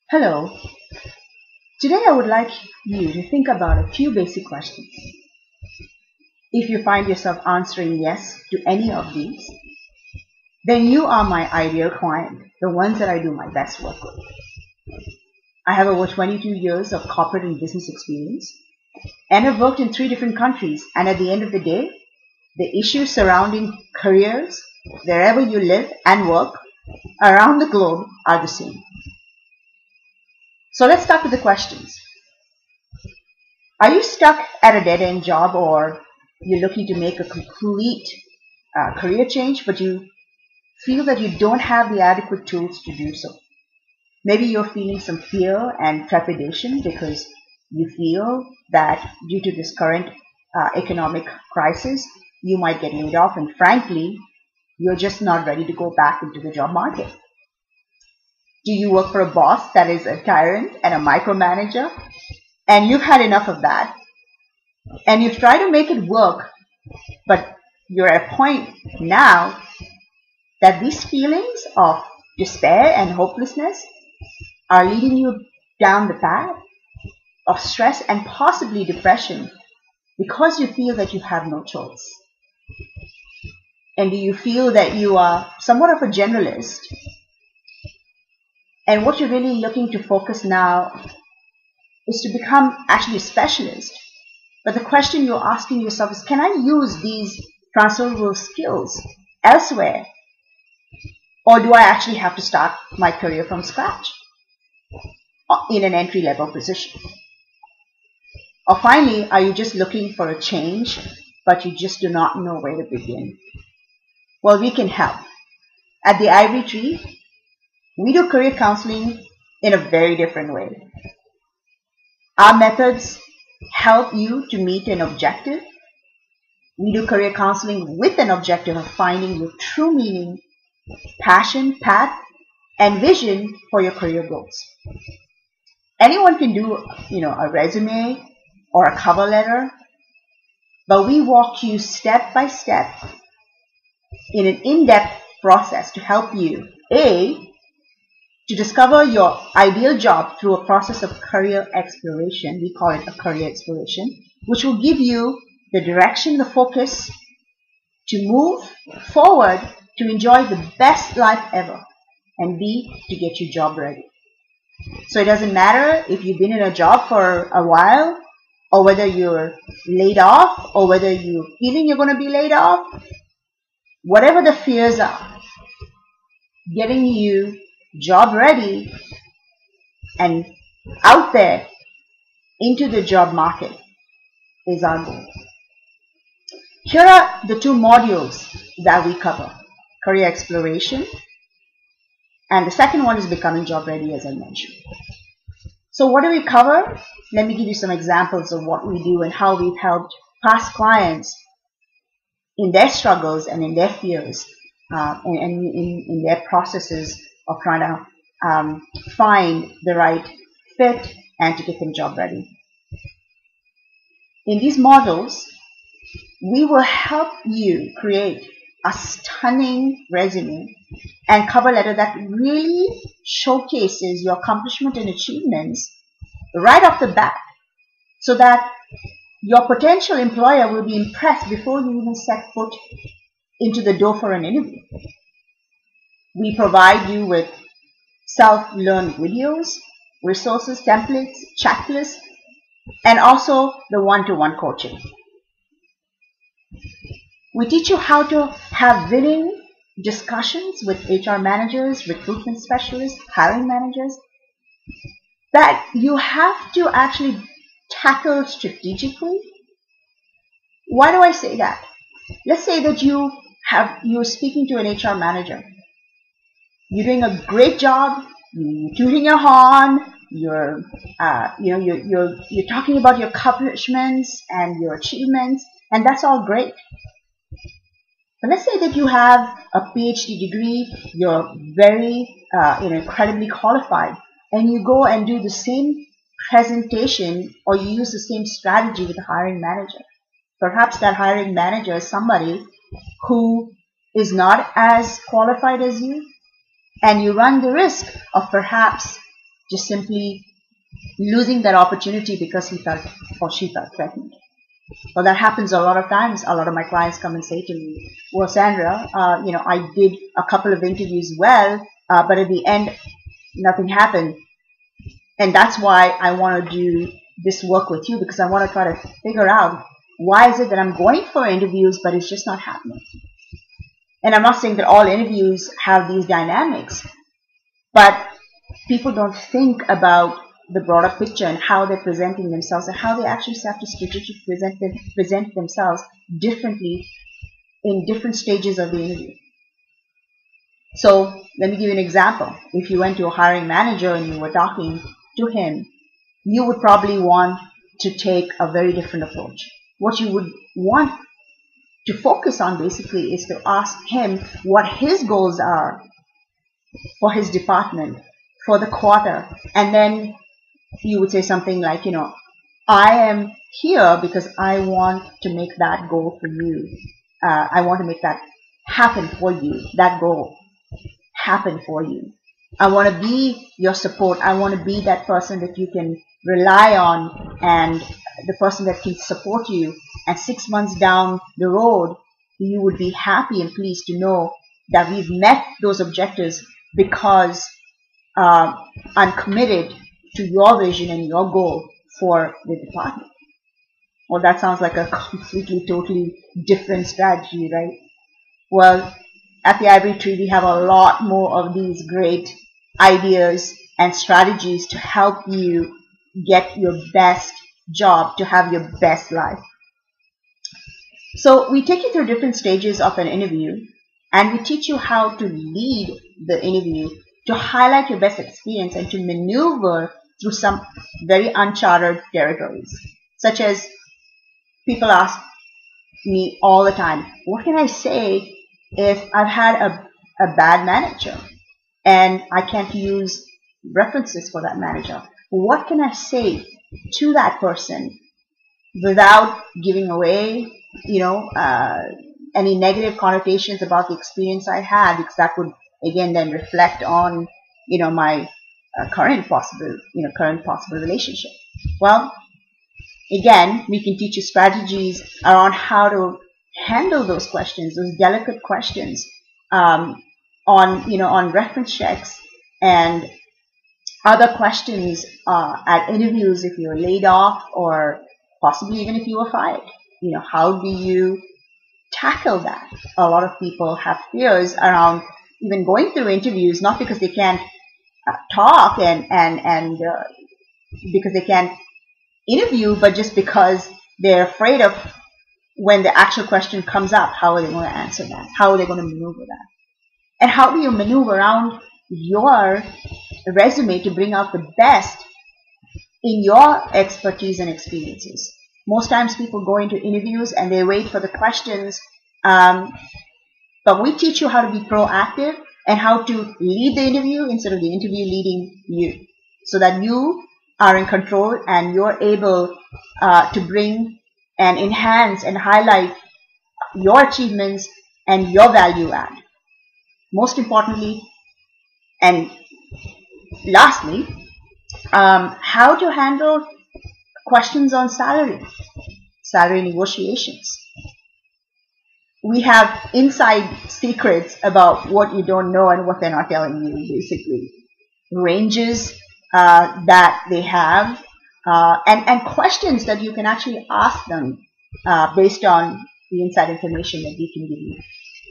Hello. Today I would like you to think about a few basic questions. If you find yourself answering yes to any of these, then you are my ideal client, the ones that I do my best work with. I have over 22 years of corporate and business experience, and have worked in 3 different countries, and at the end of the day, the issues surrounding careers, wherever you live and work, around the globe are the same. So let's start with the questions. Are you stuck at a dead-end job, or you're looking to make a complete career change, but you feel that you don't have the adequate tools to do so? Maybe you're feeling some fear and trepidation because you feel that due to this current economic crisis, you might get laid off, and frankly, you're just not ready to go back into the job market. Do you work for a boss that is a tyrant and a micromanager, and you've had enough of that, and you've tried to make it work, but you're at a point now that these feelings of despair and hopelessness are leading you down the path of stress and possibly depression because you feel that you have no choice? And do you feel that you are somewhat of a generalist, and what you're really looking to focus now is to become actually a specialist? But the question you're asking yourself is, can I use these transferable skills elsewhere? Or do I actually have to start my career from scratch in an entry-level position? Or finally, are you just looking for a change, but you just do not know where to begin? Well, we can help. At the Ivory Tree, we do career counseling in a very different way. Our methods help you to meet an objective. We do career counseling with an objective of finding your true meaning, passion, path, and vision for your career goals. Anyone can do, a resume or a cover letter, but we walk you step by step in an in-depth process to help you, to discover your ideal job through a process of career exploration. We call it a career exploration, which will give you the direction, the focus to move forward to enjoy the best life ever, and B, to get you job ready. So it doesn't matter if you've been in a job for a while, or whether you're laid off, or whether you're feeling you're going to be laid off. Whatever the fears are, getting you job ready and out there into the job market is our goal. Here are the 2 modules that we cover: career exploration, and the second one is becoming job ready, as I mentioned. So what do we cover? Let me give you some examples of what we do and how we've helped past clients in their struggles and in their fears and in their processes of trying to find the right fit and to get them job ready. In these models, we will help you create a stunning resume and cover letter that really showcases your accomplishment and achievements right off the bat, so that your potential employer will be impressed before you even set foot into the door for an interview. We provide you with self-learned videos, resources, templates, checklists, and also the one-to-one coaching. We teach you how to have winning discussions with HR managers, recruitment specialists, hiring managers, that you have to actually tackle strategically. Why do I say that? Let's say that you're speaking to an HR manager. You're doing a great job. You're tooting your horn. You're talking about your accomplishments and your achievements, and that's all great. But let's say that you have a PhD degree. You're very, incredibly qualified, and you go and do the same presentation, or you use the same strategy with the hiring manager. Perhaps that hiring manager is somebody who is not as qualified as you, And you run the risk of perhaps just simply losing that opportunity because he felt or she felt threatened. Well, that happens a lot of times. A lot of my clients come and say to me, well, Sandra, I did a couple of interviews well, but at the end, nothing happened. And that's why I want to do this work with you, because I want to try to figure out why is it that I'm going for interviews, but it's just not happening. And I'm not saying that all interviews have these dynamics, but people don't think about the broader picture and how they're presenting themselves and how they actually have to strategically present themselves differently in different stages of the interview. So let me give you an example. If you went to a hiring manager and you were talking to him, you would probably want to take a very different approach. What you would want to focus on basically is to ask him what his goals are for his department, for the quarter, and then you would say something like, I am here because I want to make that goal for you. I want to make that happen for you, that goal happen for you. I want to be your support. I want to be that person that you can rely on and the person that can support you. And 6 months down the road, you would be happy and pleased to know that we've met those objectives because I'm committed to your vision and your goal for the department. Well, that sounds like a completely, totally different strategy, right? Well, at the Ivory Tree, we have a lot more of these great ideas and strategies to help you get your best job, to have your best life. So we take you through different stages of an interview, and we teach you how to lead the interview, to highlight your best experience, and to maneuver through some very uncharted territories. Such as, people ask me all the time, what can I say if I've had a bad manager and I can't use references for that manager? What can I say to that person without giving away, any negative connotations about the experience I had, because that would again then reflect on, my current possible relationship. Well, again, we can teach you strategies around how to handle those questions, those delicate questions, on reference checks and other questions at interviews if you're laid off or possibly even if you were fired. How do you tackle that? A lot of people have fears around even going through interviews, not because they can't talk and because they can't interview, but just because they're afraid of when the actual question comes up, how are they going to answer that? How are they going to maneuver that? And how do you maneuver around your resume to bring out the best in your expertise and experiences? Most times people go into interviews and they wait for the questions, but we teach you how to be proactive and how to lead the interview instead of the interview leading you, so that you are in control and you're able to bring and enhance and highlight your achievements and your value add. Most importantly, and lastly, how to handle questions on salary negotiations. We have inside secrets about what you don't know and what they're not telling you, basically. Ranges that they have, and questions that you can actually ask them based on the inside information that we can give you.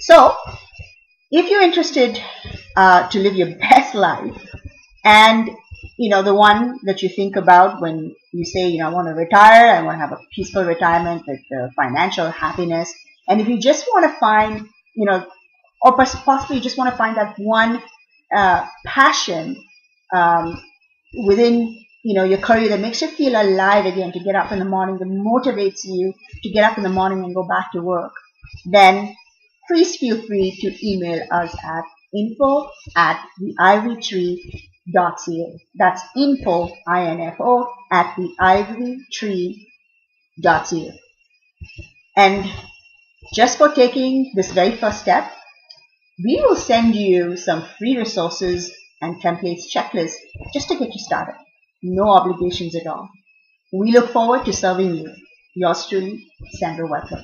So, if you're interested to live your best life, and the one that you think about when you say, I want to retire, I want to have a peaceful retirement with financial happiness, and if you just want to find, or possibly you just want to find that one passion within your career that makes you feel alive again, to get up in the morning, that motivates you to get up in the morning and go back to work, then please feel free to email us at info@theivorytree.ca. That's info, I-N-F-O, at theivorytree.ca. And just for taking this very first step, We will send you some free resources and templates checklists just to get you started. No obligations at all. We look forward to serving you. Yours truly, Sandra Whitlow.